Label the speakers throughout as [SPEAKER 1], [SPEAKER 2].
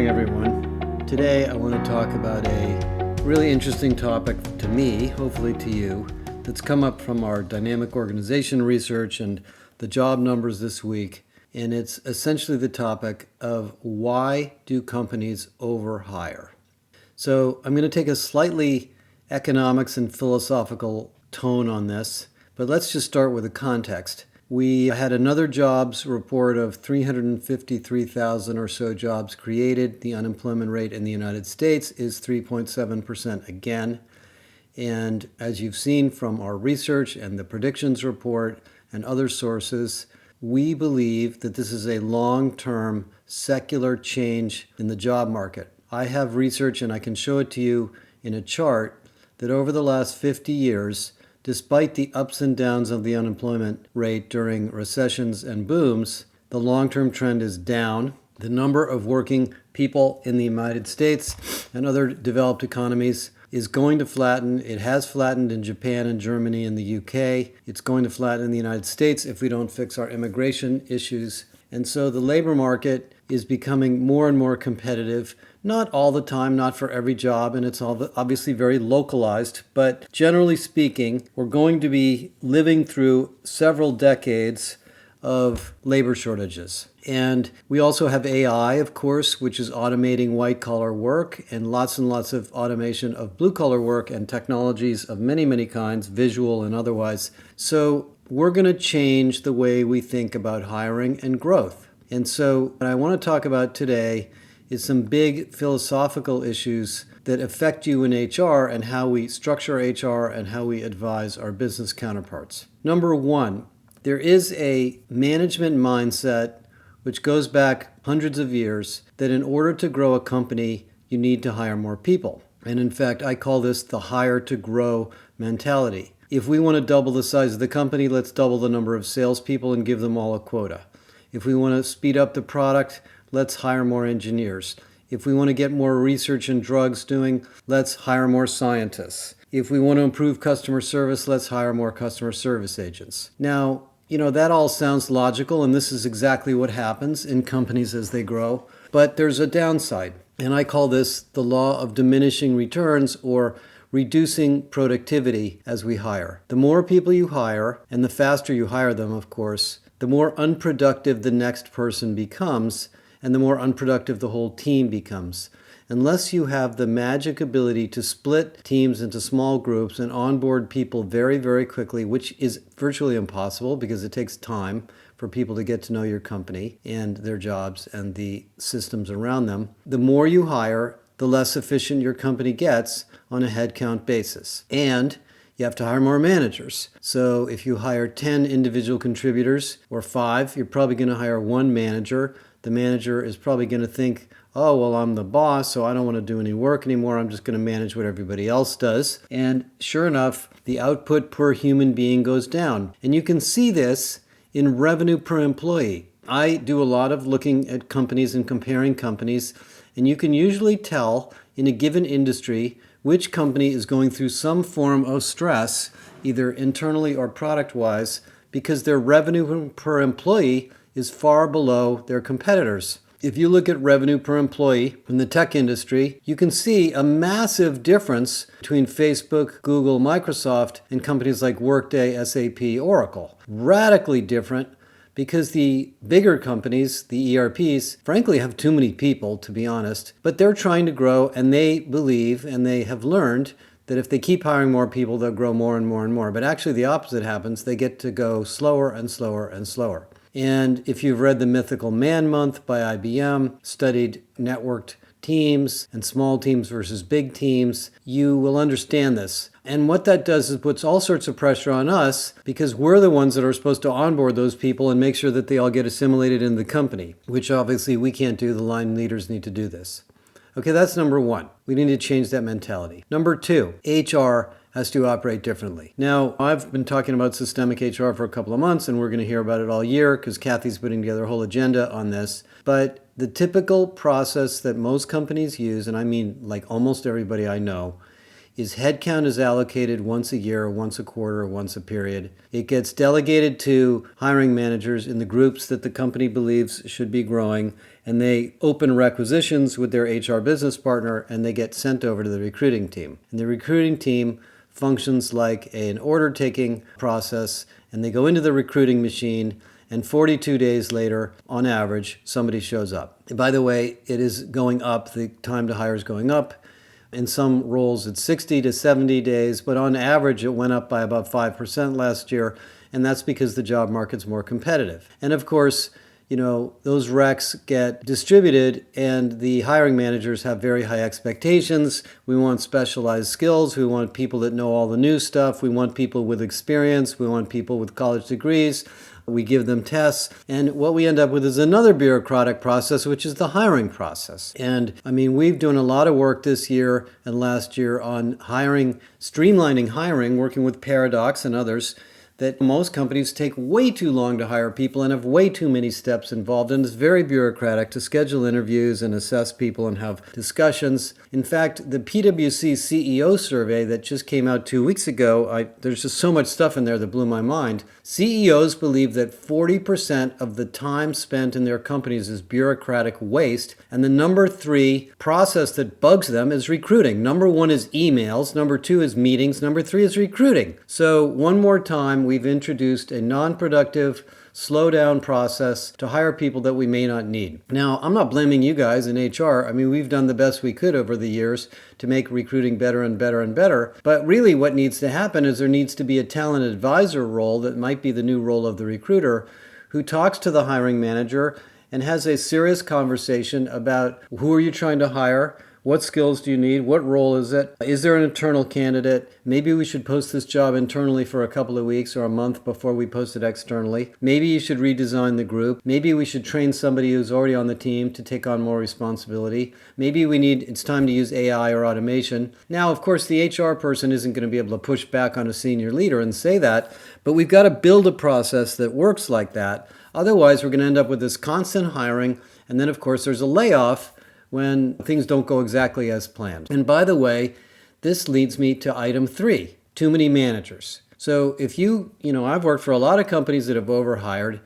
[SPEAKER 1] morning, everyone. Today I want to talk about a really interesting topic to me, hopefully to you, that's come up from our dynamic organization research and the job numbers this week. And it's essentially the topic of why do companies overhire? So I'm going to take a slightly economics and philosophical tone on this, but let's just start with the context. We had another jobs report of 353,000 or so jobs created. The unemployment rate in the United States is 3.7% again. And as you've seen from our research and the predictions report and other sources, we believe that this is a long-term secular change in the job market. I have research, and I can show it to you in a chart, that over the last 50 years, despite the ups and downs of the unemployment rate during recessions and booms, the long-term trend is down. The number of working people in the United States and other developed economies is going to flatten. It has flattened in Japan and Germany and the UK. It's going to flatten in the United States if we don't fix our immigration issues. And so the labor market is becoming more and more competitive, not all the time, not for every job, and it's obviously very localized, but generally speaking, we're going to be living through several decades of labor shortages. And we also have AI, of course, which is automating white-collar work and lots of automation of blue-collar work and technologies of many, many kinds, visual and otherwise. So we're going to change the way we think about hiring and growth. And so what I want to talk about today is some big philosophical issues that affect you in HR and how we structure HR and how we advise our business counterparts. Number one, there is a management mindset which goes back hundreds of years that in order to grow a company, you need to hire more people. And in fact, I call this the hire to grow mentality. If we want to double the size of the company, let's double the number of salespeople and give them all a quota. If we want to speed up the product, let's hire more engineers. If we want to get more research in drugs doing, let's hire more scientists. If we want to improve customer service, let's hire more customer service agents. Now, that all sounds logical, and this is exactly what happens in companies as they grow. But there's a downside, and I call this the law of diminishing returns, or reducing productivity as we hire. The more people you hire, and the faster you hire them, of course, the more unproductive the next person becomes, and the more unproductive the whole team becomes. Unless you have the magic ability to split teams into small groups and onboard people very, very quickly, which is virtually impossible because it takes time for people to get to know your company and their jobs and the systems around them, the more you hire, the less efficient your company gets on a headcount basis. And you have to hire more managers. So if you hire 10 individual contributors or 5, you're probably going to hire 1 manager. The manager is probably going to think, oh, well, I'm the boss, so I don't want to do any work anymore. I'm just going to manage what everybody else does. And sure enough, the output per human being goes down. And you can see this in revenue per employee. I do a lot of looking at companies and comparing companies, and you can usually tell in a given industry which company is going through some form of stress, either internally or product-wise, because their revenue per employee is far below their competitors. If you look at revenue per employee in the tech industry, you can see a massive difference between Facebook, Google, Microsoft, and companies like Workday, SAP, Oracle. Radically different, because the bigger companies, the ERPs, frankly have too many people, to be honest, but they're trying to grow, and they believe and they have learned that if they keep hiring more people, they'll grow more and more and more. But actually the opposite happens. They get to go slower and slower and slower. And if you've read the Mythical Man Month by IBM, studied networked teams and small teams versus big teams, you will understand this. And what that does is puts all sorts of pressure on us because we're the ones that are supposed to onboard those people and make sure that they all get assimilated in the company, which obviously we can't do. The line leaders need to do this. Okay, that's number one. We need to change that mentality. Number two, HR has to operate differently. Now, I've been talking about systemic HR for a couple of months, and we're going to hear about it all year because Kathy's putting together a whole agenda on this. But the typical process that most companies use, and I mean like almost everybody I know, is headcount is allocated once a year, once a quarter, once a period. It gets delegated to hiring managers in the groups that the company believes should be growing, and they open requisitions with their HR business partner, and they get sent over to the recruiting team. And the recruiting team functions like an order-taking process, and they go into the recruiting machine, and 42 days later, on average, somebody shows up. And by the way, it is going up. The time to hire is going up. In some roles, it's 60 to 70 days, but on average, it went up by about 5% last year, and that's because the job market's more competitive. And of course, those recs get distributed, and the hiring managers have very high expectations. We want specialized skills. We want people that know all the new stuff. We want people with experience. We want people with college degrees. We give them tests, and what we end up with is another bureaucratic process, which is the hiring process. And we've done a lot of work this year and last year on hiring, streamlining hiring, working with Paradox and others, that most companies take way too long to hire people and have way too many steps involved, and it's very bureaucratic to schedule interviews and assess people and have discussions. In fact, the PwC CEO survey that just came out 2 weeks ago, there's just so much stuff in there that blew my mind. CEOs believe that 40% of the time spent in their companies is bureaucratic waste, and the number 3 process that bugs them is recruiting. Number 1 is emails, number 2 is meetings, number 3 is recruiting. So one more time, we've introduced a non-productive slowdown process to hire people that we may not need. Now, I'm not blaming you guys in HR. We've done the best we could over the years to make recruiting better and better and better. But really what needs to happen is there needs to be a talent advisor role that might be the new role of the recruiter, who talks to the hiring manager and has a serious conversation about who are you trying to hire, what skills do you need? What role is it? Is there an internal candidate? Maybe we should post this job internally for a couple of weeks or a month before we post it externally. Maybe you should redesign the group. Maybe we should train somebody who's already on the team to take on more responsibility. Maybe it's time to use AI or automation. Now, of course, the HR person isn't going to be able to push back on a senior leader and say that, but we've got to build a process that works like that. Otherwise, we're going to end up with this constant hiring, and then, of course, there's a layoff when things don't go exactly as planned. And by the way, this leads me to item 3, too many managers. So if I've worked for a lot of companies that have overhired,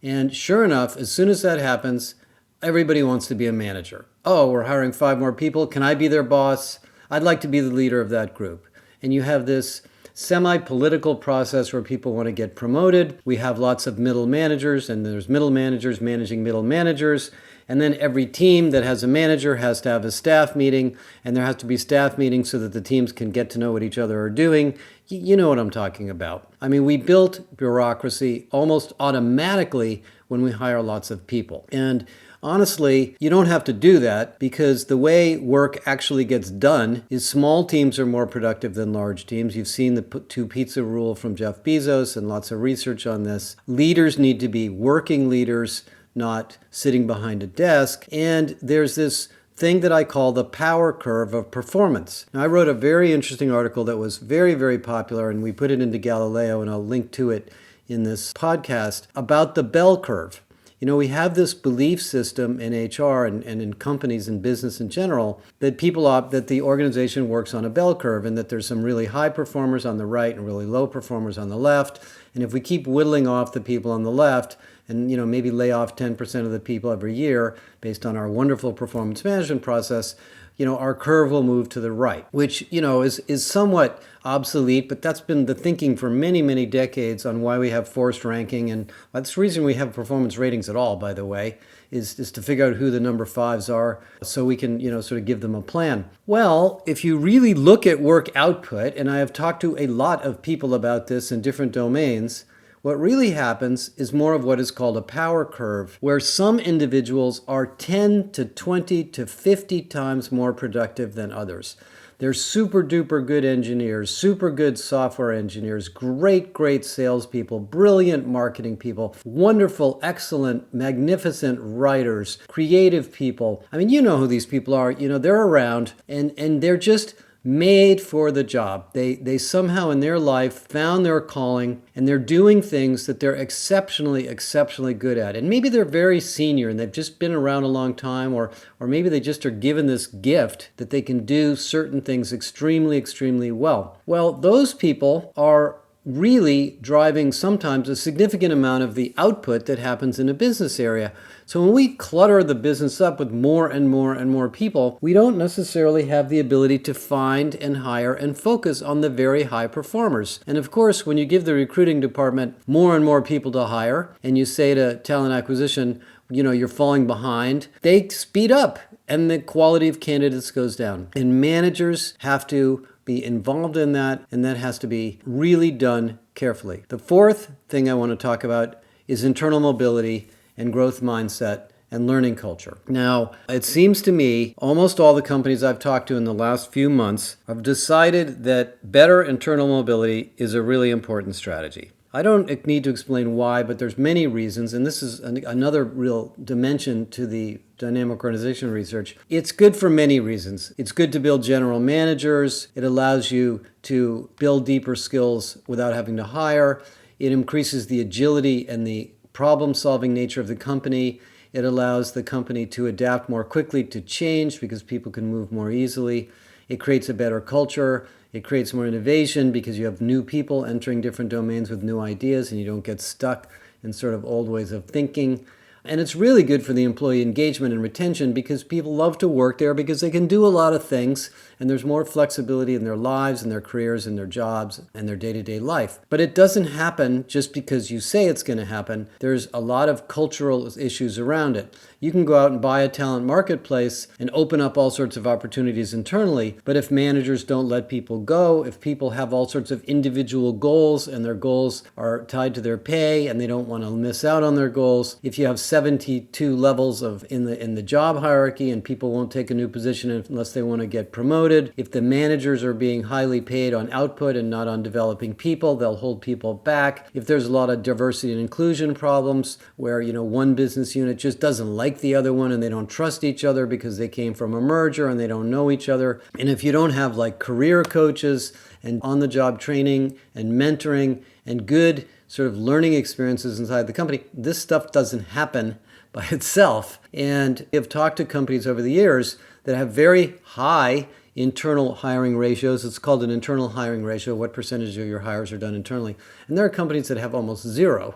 [SPEAKER 1] and sure enough, as soon as that happens, everybody wants to be a manager. Oh, we're hiring 5 more people. Can I be their boss? I'd like to be the leader of that group. And you have this semi-political process where people want to get promoted. We have lots of middle managers, and there's middle managers managing middle managers. And then every team that has a manager has to have a staff meeting, and there has to be staff meetings so that the teams can get to know what each other are doing. You know what I'm talking about. We built bureaucracy almost automatically when we hire lots of people. And honestly, you don't have to do that, because the way work actually gets done is small teams are more productive than large teams. You've seen the 2 pizza rule from Jeff Bezos and lots of research on this. Leaders need to be working leaders, not sitting behind a desk. And there's this thing that I call the power curve of performance. Now, I wrote a very interesting article that was very, very popular, and we put it into Galileo, and I'll link to it in this podcast, about the bell curve. We have this belief system in HR and in companies and business in general that that the organization works on a bell curve, and that there's some really high performers on the right and really low performers on the left. And if we keep whittling off the people on the left, and maybe lay off 10% of the people every year based on our wonderful performance management process, our curve will move to the right, which, is somewhat obsolete, but that's been the thinking for many, many decades on why we have forced ranking. And that's the reason we have performance ratings at all, by the way, is to figure out who the number 5s are so we can, sort of give them a plan. Well, if you really look at work output, and I have talked to a lot of people about this in different domains, what really happens is more of what is called a power curve, where some individuals are 10 to 20 to 50 times more productive than others. They're super duper good engineers, super good software engineers, great salespeople, brilliant marketing people, wonderful, excellent, magnificent writers, creative people. You know who these people are. They're around, and they're just made for the job. They somehow in their life found their calling, and they're doing things that they're exceptionally good at. And maybe they're very senior and they've just been around a long time, or maybe they just are given this gift that they can do certain things extremely well. Well, those people are really driving sometimes a significant amount of the output that happens in a business area. So when we clutter the business up with more and more people, we don't necessarily have the ability to find and hire and focus on the very high performers. And of course, when you give the recruiting department more and more people to hire, and you say to talent acquisition, you're falling behind, they speed up and the quality of candidates goes down. And managers have to be involved in that, and that has to be really done carefully. The fourth thing I want to talk about is internal mobility and growth mindset and learning culture. Now, it seems to me almost all the companies I've talked to in the last few months have decided that better internal mobility is a really important strategy. I don't need to explain why, but there's many reasons, and this is another real dimension to the dynamic organization research. It's good for many reasons. It's good to build general managers. It allows you to build deeper skills without having to hire. It increases the agility and the problem-solving nature of the company. It allows the company to adapt more quickly to change because people can move more easily. It creates a better culture. It creates more innovation because you have new people entering different domains with new ideas and you don't get stuck in sort of old ways of thinking. And it's really good for the employee engagement and retention because people love to work there because they can do a lot of things and there's more flexibility in their lives and their careers and their jobs and their day-to-day life. But it doesn't happen just because you say it's going to happen. There's a lot of cultural issues around it. You can go out and buy a talent marketplace and open up all sorts of opportunities internally, but if managers don't let people go, if people have all sorts of individual goals and their goals are tied to their pay and they don't want to miss out on their goals, if you have 72 levels in the job hierarchy and people won't take a new position unless they want to get promoted, if the managers are being highly paid on output and not on developing people, they'll hold people back. If there's a lot of diversity and inclusion problems where one business unit just doesn't like the other one and they don't trust each other because they came from a merger and they don't know each other, and if you don't have like career coaches and on-the-job training and mentoring and good sort of learning experiences inside the company, this stuff doesn't happen by itself. And I've talked to companies over the years that have very high internal hiring ratios. It's called an internal hiring ratio, what percentage of your hires are done internally. And there are companies that have almost zero.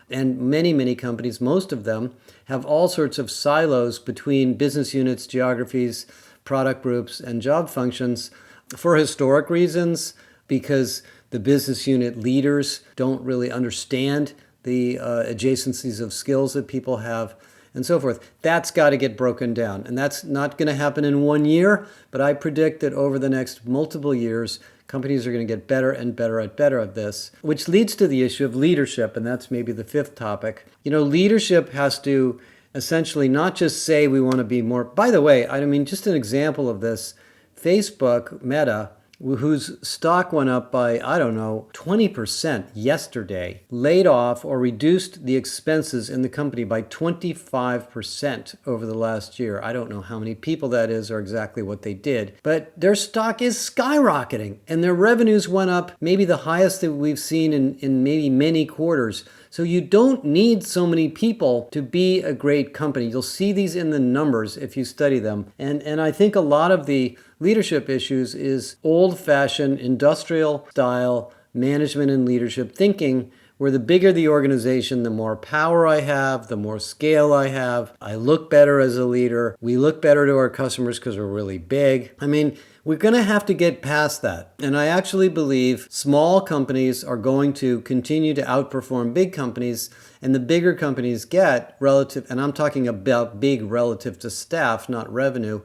[SPEAKER 1] And many companies, most of them, have all sorts of silos between business units, geographies, product groups, and job functions for historic reasons, because the business unit leaders don't really understand the adjacencies of skills that people have, and so forth. That's got to get broken down. And that's not going to happen in 1 year, but I predict that over the next multiple years, companies are going to get better and better at this, which leads to the issue of leadership, and that's maybe the fifth topic. Leadership has to essentially not just say we want to be more. By the way, I mean, just an example of this, Facebook, Meta, whose stock went up by, 20% yesterday, laid off or reduced the expenses in the company by 25% over the last year. I don't know how many people that is or exactly what they did, but their stock is skyrocketing and their revenues went up maybe the highest that we've seen in maybe many quarters. So you don't need so many people to be a great company. You'll see these in the numbers if you study them. And I think a lot of the leadership issues is old-fashioned industrial style management and leadership thinking, where the bigger the organization, the more power I have, the more scale I have. I look better as a leader. We look better to our customers because we're really big. I mean, we're going to have to get past that. And I actually believe small companies are going to continue to outperform big companies, and the bigger companies get relative, and I'm talking about big relative to staff, not revenue,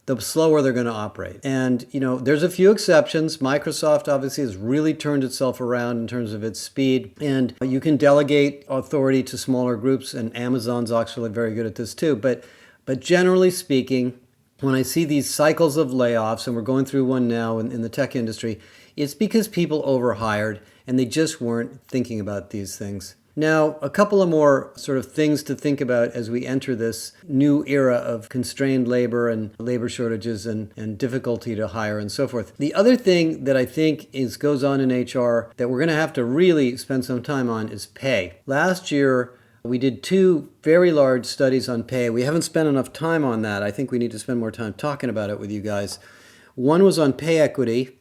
[SPEAKER 1] the slower they're going to operate. And, there's a few exceptions. Microsoft obviously has really turned itself around in terms of its speed, and you can delegate authority to smaller groups, and Amazon's actually very good at this too. But generally speaking, when I see these cycles of layoffs, and we're going through one now in the tech industry, it's because people overhired and they just weren't thinking about these things. Now, a couple of more sort of things to think about as we enter this new era of constrained labor and labor shortages and difficulty to hire and so forth. The other thing that I think goes on in HR that we're going to have to really spend some time on is pay. Last year, we did 2 very large studies on pay. We haven't spent enough time on that. I think we need to spend more time talking about it with you guys. One was on pay equity,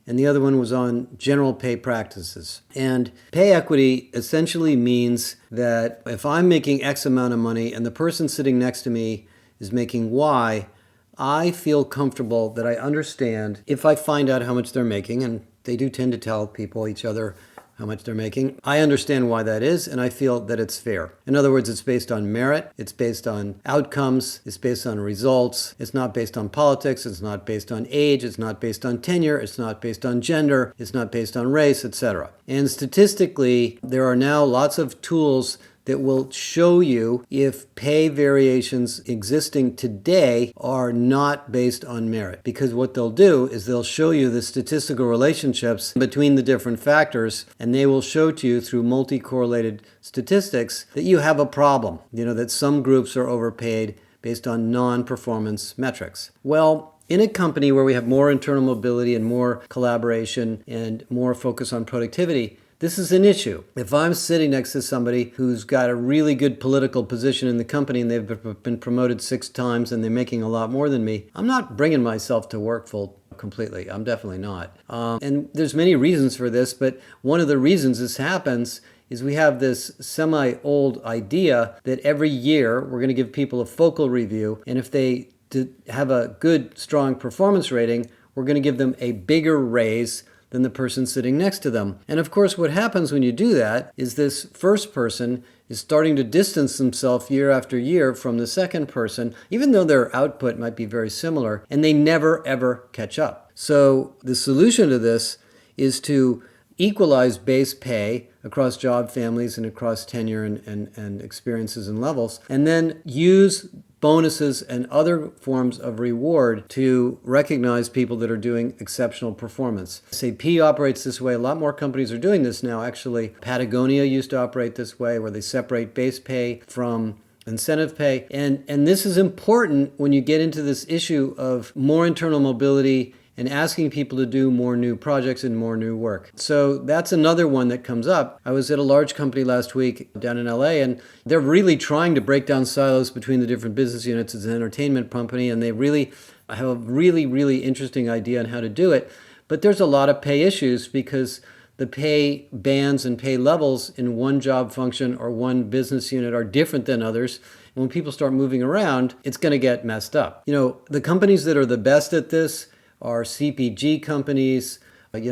[SPEAKER 1] and the other one was on general pay practices. And pay equity essentially means that if I'm making X amount of money and the person sitting next to me is making Y, I feel comfortable that I understand if I find out how much they're making, and they do tend to tell each other how much they're making. I understand why that is, and I feel that it's fair. In other words, it's based on merit, it's based on outcomes, it's based on results, it's not based on politics, it's not based on age, it's not based on tenure, it's not based on gender, it's not based on race, etc. And statistically, there are now lots of tools that will show you if pay variations existing today are not based on merit. Because what they'll do is they'll show you the statistical relationships between the different factors, and they will show to you through multi-correlated statistics that you have a problem, that some groups are overpaid based on non-performance metrics. Well, in a company where we have more internal mobility and more collaboration and more focus on productivity, this is an issue. If I'm sitting next to somebody who's got a really good political position in the company and they've been promoted 6 times and they're making a lot more than me, I'm not bringing myself to work completely. I'm definitely not. And there's many reasons for this, but one of the reasons this happens is we have this semi-old idea that every year we're going to give people a focal review, and if they have a good, strong performance rating, we're going to give them a bigger raise than the person sitting next to them. And of course, what happens when you do that is this first person is starting to distance themselves year after year from the second person, even though their output might be very similar, and they never, ever catch up. So the solution to this is to equalize base pay across job families and across tenure and experiences and levels, and then use bonuses and other forms of reward to recognize people that are doing exceptional performance. SAP operates this way. A lot more companies are doing this now. Actually, Patagonia used to operate this way, where they separate base pay from incentive pay. And this is important when you get into this issue of more internal mobility and asking people to do more new projects and more new work. So that's another one that comes up. I was at a large company last week down in LA, and they're really trying to break down silos between the different business units. It's an entertainment company, and they really have a really interesting idea on how to do it. But there's a lot of pay issues because the pay bands and pay levels in one job function or one business unit are different than others. And when people start moving around, it's going to get messed up. The companies that are the best at this are CPG companies.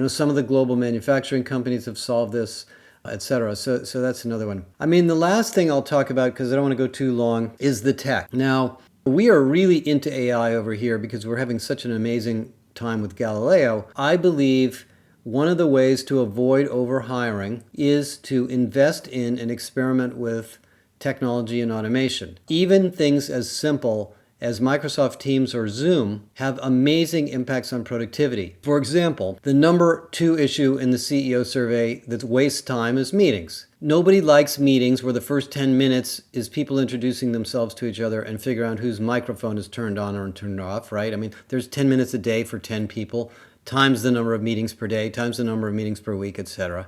[SPEAKER 1] Some of the global manufacturing companies have solved this, etc. So that's another one. The last thing I'll talk about, because I don't want to go too long, is the tech. Now, we are really into AI over here because we're having such an amazing time with Galileo. I believe one of the ways to avoid overhiring is to invest in and experiment with technology and automation. Even things as simple as Microsoft Teams or Zoom have amazing impacts on productivity. For example, the number 2 issue in the CEO survey that wastes time is meetings. Nobody likes meetings where the first 10 minutes is people introducing themselves to each other and figure out whose microphone is turned on or turned off, right? There's 10 minutes a day for 10 people, times the number of meetings per day, times the number of meetings per week, etc.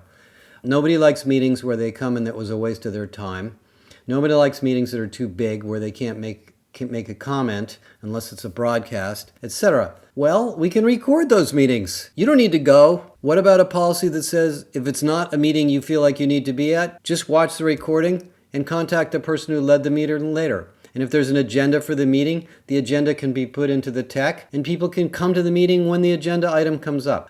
[SPEAKER 1] Nobody likes meetings where they come and that was a waste of their time. Nobody likes meetings that are too big where they can't make a comment unless it's a broadcast, etc. Well, we can record those meetings. You don't need to go. What about a policy that says if it's not a meeting you feel like you need to be at, just watch the recording and contact the person who led the meeting later? And if there's an agenda for the meeting, the agenda can be put into the tech and people can come to the meeting when the agenda item comes up.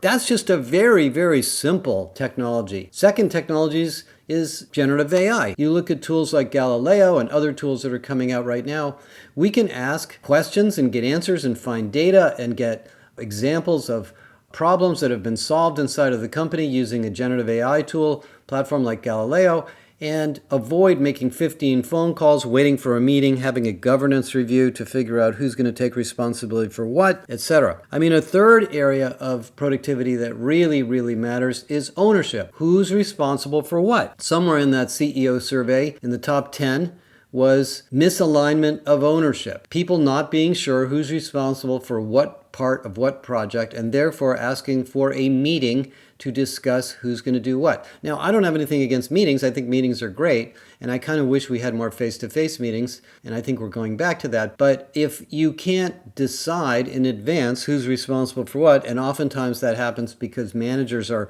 [SPEAKER 1] That's just a very simple technology. Second technologies is generative AI. You look at tools like Galileo and other tools that are coming out right now, we can ask questions and get answers and find data and get examples of problems that have been solved inside of the company using a generative AI tool platform like Galileo. and avoid making 15 phone calls, waiting for a meeting, having a governance review to figure out who's going to take responsibility for what, etc. I mean, a third area of productivity that really, really matters is ownership. Who's responsible for what? Somewhere in that CEO survey, in the top 10, was misalignment of ownership. People not being sure who's responsible for what part of what project, and therefore asking for a meeting to discuss who's going to do what. Now, I don't have anything against meetings. I think meetings are great, and I kind of wish we had more face-to-face meetings, and I think we're going back to that. But if you can't decide in advance who's responsible for what, and oftentimes that happens because managers are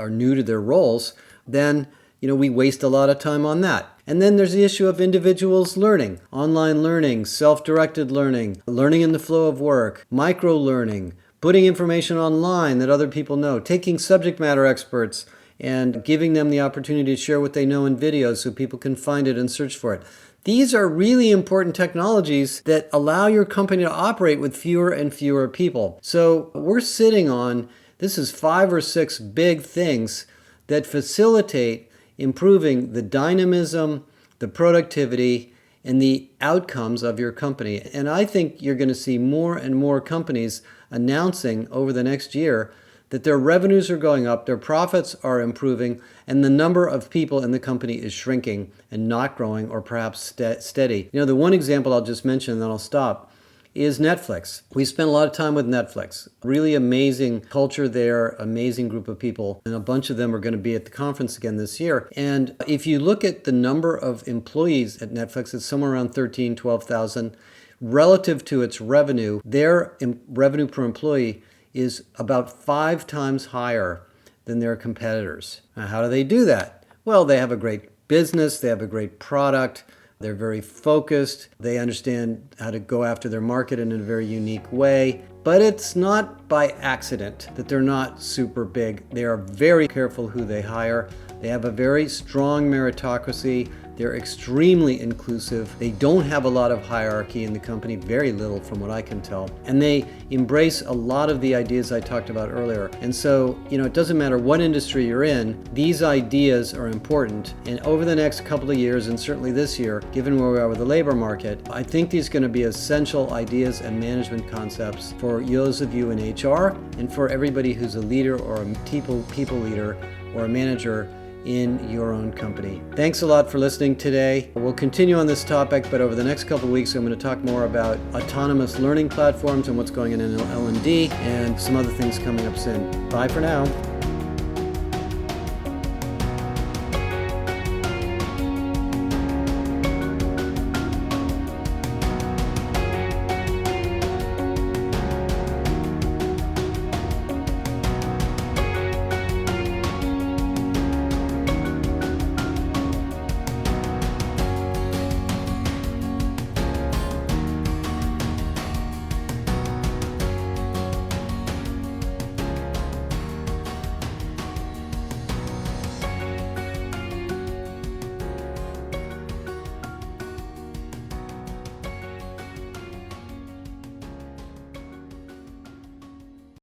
[SPEAKER 1] new to their roles, then we waste a lot of time on that. And then there's the issue of individuals learning, online learning, self-directed learning, learning in the flow of work, micro-learning, putting information online that other people know, taking subject matter experts and giving them the opportunity to share what they know in videos so people can find it and search for it. These are really important technologies that allow your company to operate with fewer and fewer people. So we're sitting on, this is 5 or 6 big things that facilitate improving the dynamism, the productivity, and the outcomes of your company. And I think you're going to see more and more companies announcing over the next year that their revenues are going up, their profits are improving, and the number of people in the company is shrinking and not growing or perhaps steady. The one example I'll just mention, and then I'll stop, is Netflix. We spent a lot of time with Netflix. Really amazing culture there, amazing group of people, and a bunch of them are going to be at the conference again this year. And if you look at the number of employees at Netflix, it's somewhere around 13,000, 12,000. Relative to its revenue, their revenue per employee is about 5 times higher than their competitors. Now, how do they do that? Well, they have a great business, they have a great product, they're very focused, they understand how to go after their market in a very unique way. But it's not by accident that they're not super big. They are very careful who they hire. They have a very strong meritocracy. They're extremely inclusive. They don't have a lot of hierarchy in the company, very little from what I can tell. And they embrace a lot of the ideas I talked about earlier. And so, it doesn't matter what industry you're in, these ideas are important. And over the next couple of years, and certainly this year, given where we are with the labor market, I think these are going to be essential ideas and management concepts for those of you in HR and for everybody who's a leader or a people leader or a manager in your own company. Thanks a lot for listening today. We'll continue on this topic, but over the next couple of weeks, I'm going to talk more about autonomous learning platforms and what's going on in L&D and some other things coming up soon. Bye for now.